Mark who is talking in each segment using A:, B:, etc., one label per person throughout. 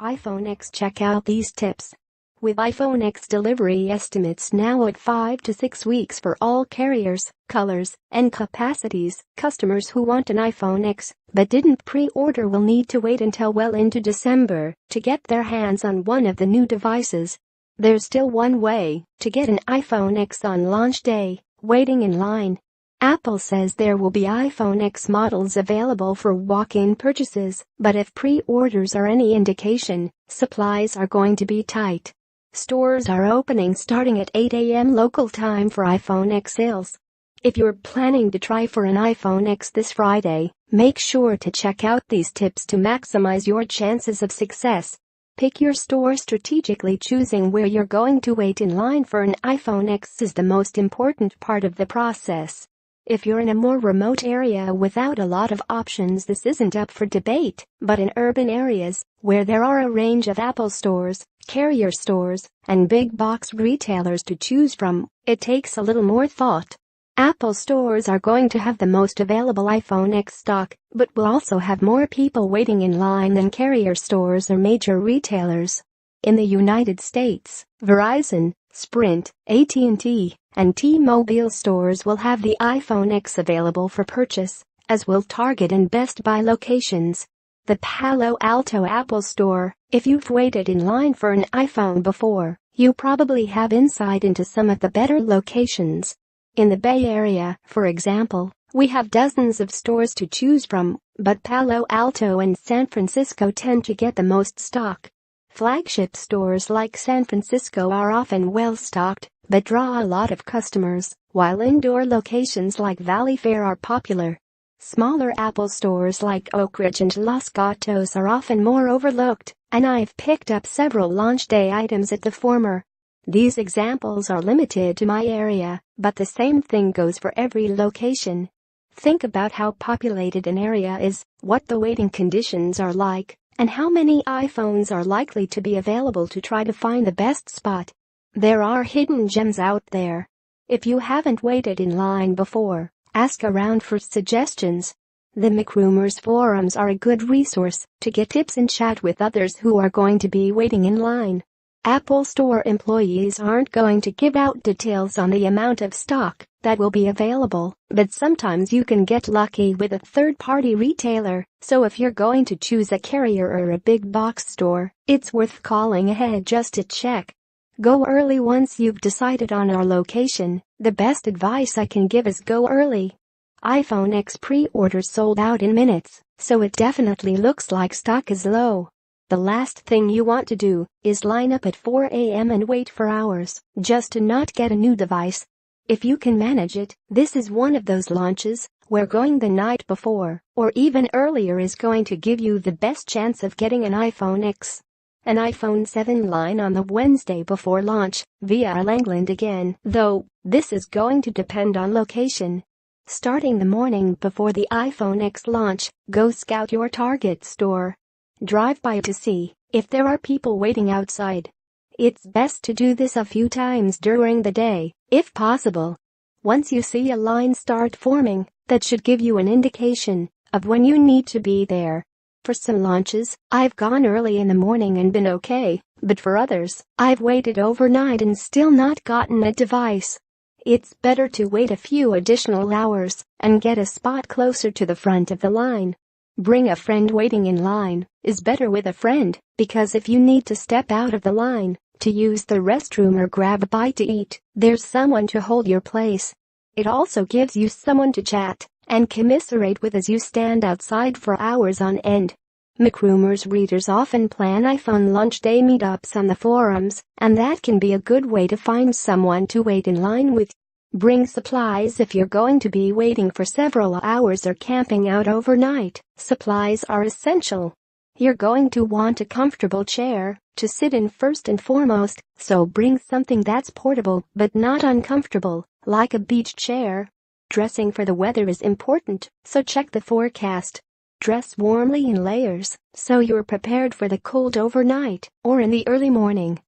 A: iPhone X. Check out these tips. With iPhone X delivery estimates now at 5 to 6 weeks for all carriers, colors, and capacities, customers who want an iPhone X but didn't pre-order will need to wait until well into December to get their hands on one of the new devices. There's still one way to get an iPhone X on launch day: waiting in line. Apple says there will be iPhone X models available for walk-in purchases, but if pre-orders are any indication, supplies are going to be tight. Stores are opening starting at 8 a.m. local time for iPhone X sales. If you're planning to try for an iPhone X this Friday, make sure to check out these tips to maximize your chances of success. Pick your store strategically. Choosing where you're going to wait in line for an iPhone X is the most important part of the process. If you're in a more remote area without a lot of options, this isn't up for debate, but in urban areas, where there are a range of Apple stores, carrier stores, and big box retailers to choose from, it takes a little more thought. Apple stores are going to have the most available iPhone X stock, but will also have more people waiting in line than carrier stores or major retailers. In the United States, Verizon, Sprint, AT&T, and T-Mobile stores will have the iPhone X available for purchase, as will Target and Best Buy locations. The Palo Alto Apple Store. If you've waited in line for an iPhone before, you probably have insight into some of the better locations. In the Bay Area, for example, we have dozens of stores to choose from, but Palo Alto and San Francisco tend to get the most stock. Flagship stores like San Francisco are often well-stocked, but draw a lot of customers, while indoor locations like Valley Fair are popular. Smaller Apple stores like Oak Ridge and Los Gatos are often more overlooked, and I've picked up several launch day items at the former. These examples are limited to my area, but the same thing goes for every location. Think about how populated an area is, what the waiting conditions are like, and how many iPhones are likely to be available to try to find the best spot. There are hidden gems out there. If you haven't waited in line before, ask around for suggestions. The MacRumors forums are a good resource to get tips and chat with others who are going to be waiting in line. Apple Store employees aren't going to give out details on the amount of stock that will be available, but sometimes you can get lucky with a third-party retailer, so if you're going to choose a carrier or a big box store, it's worth calling ahead just to check. Go early. Once you've decided on our location, the best advice I can give is go early. iPhone X pre-orders sold out in minutes, so it definitely looks like stock is low. The last thing you want to do is line up at 4 a.m. and wait for hours just to not get a new device. If you can manage it, this is one of those launches where going the night before or even earlier is going to give you the best chance of getting an iPhone X. An iPhone 7 line on the Wednesday before launch via England again, though this is going to depend on location. Starting the morning before the iPhone X launch, go scout your Target store. Drive by to see if there are people waiting outside. It's best to do this a few times during the day, if possible. Once you see a line start forming, that should give you an indication of when you need to be there. For some launches, I've gone early in the morning and been okay, but for others, I've waited overnight and still not gotten a device. It's better to wait a few additional hours and get a spot closer to the front of the line. Bring a friend. Waiting in line is better with a friend, because if you need to step out of the line to use the restroom or grab a bite to eat, there's someone to hold your place. It also gives you someone to chat and commiserate with as you stand outside for hours on end. MacRumors readers often plan iPhone launch day meetups on the forums, and that can be a good way to find someone to wait in line with. Bring supplies. If you're going to be waiting for several hours or camping out overnight, supplies are essential. You're going to want a comfortable chair to sit in first and foremost, so bring something that's portable but not uncomfortable, like a beach chair. Dressing for the weather is important, so check the forecast. Dress warmly in layers, so you're prepared for the cold overnight or in the early morning.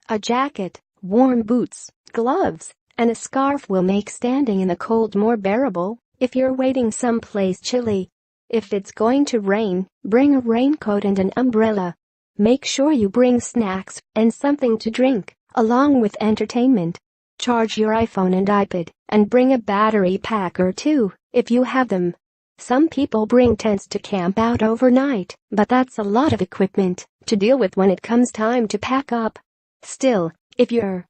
A: A jacket, warm boots, gloves, and a scarf will make standing in the cold more bearable if you're waiting someplace chilly. If it's going to rain, bring a raincoat and an umbrella. Make sure you bring snacks and something to drink, along with entertainment. Charge your iPhone and iPad, and bring a battery pack or two, if you have them. Some people bring tents to camp out overnight, but that's a lot of equipment to deal with when it comes time to pack up. Still, if you're